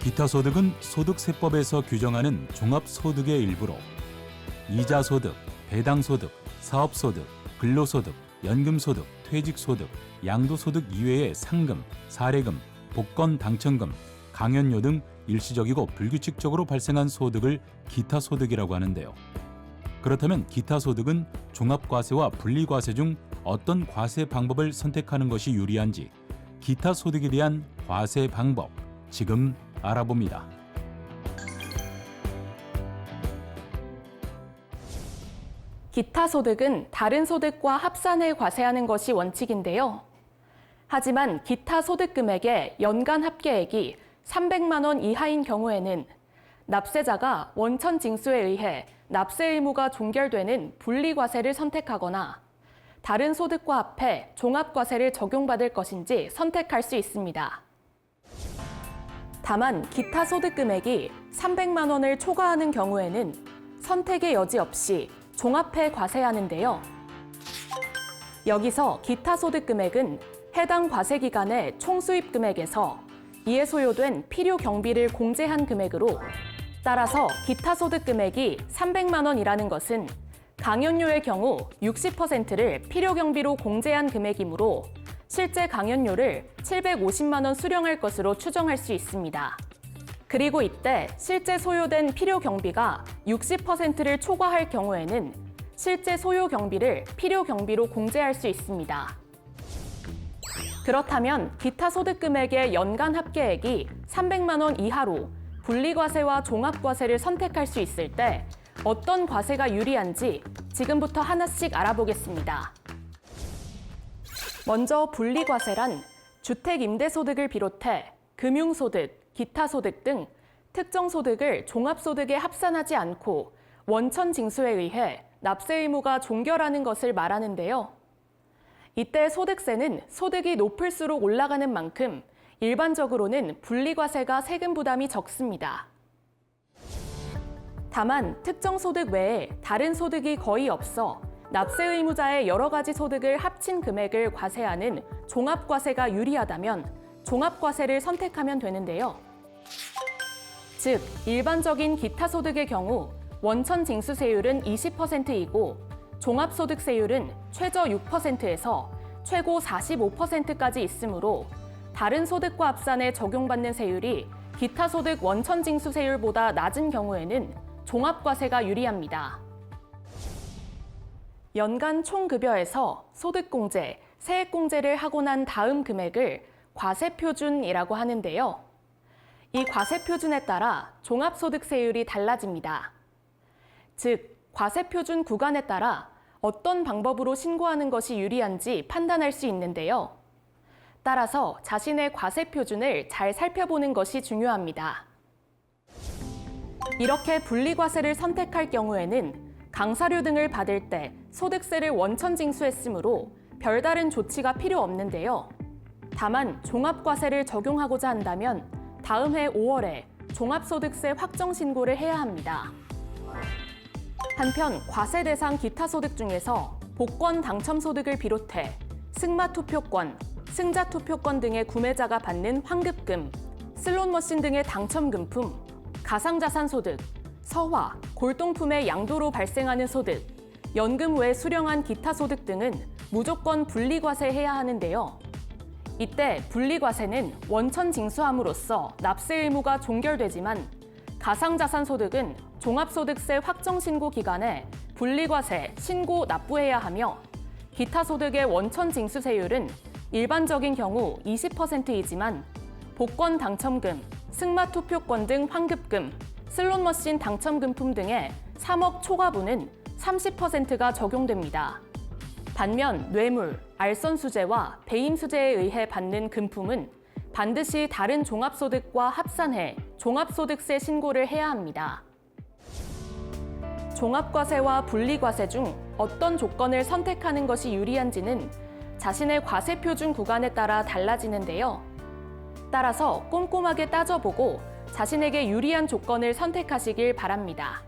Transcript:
기타소득은 소득세법에서 규정하는 종합소득의 일부로 이자소득, 배당소득, 사업소득, 근로소득, 연금소득, 퇴직소득, 양도소득 이외의 상금, 사례금, 복권 당첨금, 강연료 등 일시적이고 불규칙적으로 발생한 소득을 기타소득이라고 하는데요. 그렇다면 기타소득은 종합과세와 분리과세 중 어떤 과세 방법을 선택하는 것이 유리한지 기타소득에 대한 과세 방법, 지금 알아봅니다. 기타소득은 다른 소득과 합산해 과세하는 것이 원칙인데요. 하지만 기타 소득 금액의 연간 합계액이 300만 원 이하인 경우에는 납세자가 원천 징수에 의해 납세 의무가 종결되는 분리과세를 선택하거나 다른 소득과 합해 종합과세를 적용받을 것인지 선택할 수 있습니다. 다만 기타 소득 금액이 300만 원을 초과하는 경우에는 선택의 여지 없이 종합해 과세하는데요. 여기서 기타 소득 금액은 해당 과세 기간의 총수입 금액에서 이에 소요된 필요 경비를 공제한 금액으로, 따라서 기타 소득 금액이 300만 원이라는 것은 강연료의 경우 60%를 필요 경비로 공제한 금액이므로 실제 강연료를 750만 원 수령할 것으로 추정할 수 있습니다. 그리고 이때 실제 소요된 필요 경비가 60%를 초과할 경우에는 실제 소요 경비를 필요 경비로 공제할 수 있습니다. 그렇다면 기타 소득 금액의 연간 합계액이 300만 원 이하로 분리과세와 종합과세를 선택할 수 있을 때 어떤 과세가 유리한지 지금부터 하나씩 알아보겠습니다. 먼저 분리과세란 주택 임대소득을 비롯해 금융소득, 기타소득 등 특정 소득을 종합소득에 합산하지 않고 원천 징수에 의해 납세 의무가 종결하는 것을 말하는데요. 이때 소득세는 소득이 높을수록 올라가는 만큼 일반적으로는 분리과세가 세금 부담이 적습니다. 다만 특정 소득 외에 다른 소득이 거의 없어 납세 의무자의 여러 가지 소득을 합친 금액을 과세하는 종합과세가 유리하다면 종합과세를 선택하면 되는데요. 즉, 일반적인 기타 소득의 경우 원천 징수세율은 20%이고 종합소득세율은 최저 6%에서 최고 45%까지 있으므로 다른 소득과 합산에 적용받는 세율이 기타 소득 원천 징수세율보다 낮은 경우에는 종합과세가 유리합니다. 연간 총급여에서 소득공제, 세액공제를 하고 난 다음 금액을 과세표준이라고 하는데요. 이 과세표준에 따라 종합소득세율이 달라집니다. 즉, 과세표준 구간에 따라 어떤 방법으로 신고하는 것이 유리한지 판단할 수 있는데요. 따라서 자신의 과세표준을 잘 살펴보는 것이 중요합니다. 이렇게 분리과세를 선택할 경우에는 강사료 등을 받을 때 소득세를 원천 징수했으므로 별다른 조치가 필요 없는데요. 다만 종합과세를 적용하고자 한다면 다음 해 5월에 종합소득세 확정 신고를 해야 합니다. 한편 과세 대상 기타 소득 중에서 복권 당첨 소득을 비롯해 승마 투표권, 승자 투표권 등의 구매자가 받는 환급금, 슬롯머신 등의 당첨금품, 가상자산 소득, 서화, 골동품의 양도로 발생하는 소득, 연금 외 수령한 기타 소득 등은 무조건 분리과세해야 하는데요. 이때 분리과세는 원천 징수함으로써 납세 의무가 종결되지만 가상자산 소득은 종합소득세 확정 신고 기간에 분리과세 신고 납부해야 하며 기타 소득의 원천 징수세율은 일반적인 경우 20%이지만 복권 당첨금, 승마 투표권 등 환급금, 슬롯머신 당첨금품 등의 3억 초과분은 30%가 적용됩니다. 반면 뇌물, 알선수재와 배임수재에 의해 받는 금품은 반드시 다른 종합소득과 합산해 종합소득세 신고를 해야 합니다. 종합과세와 분리과세 중 어떤 조건을 선택하는 것이 유리한지는 자신의 과세표준 구간에 따라 달라지는데요. 따라서 꼼꼼하게 따져보고 자신에게 유리한 조건을 선택하시길 바랍니다.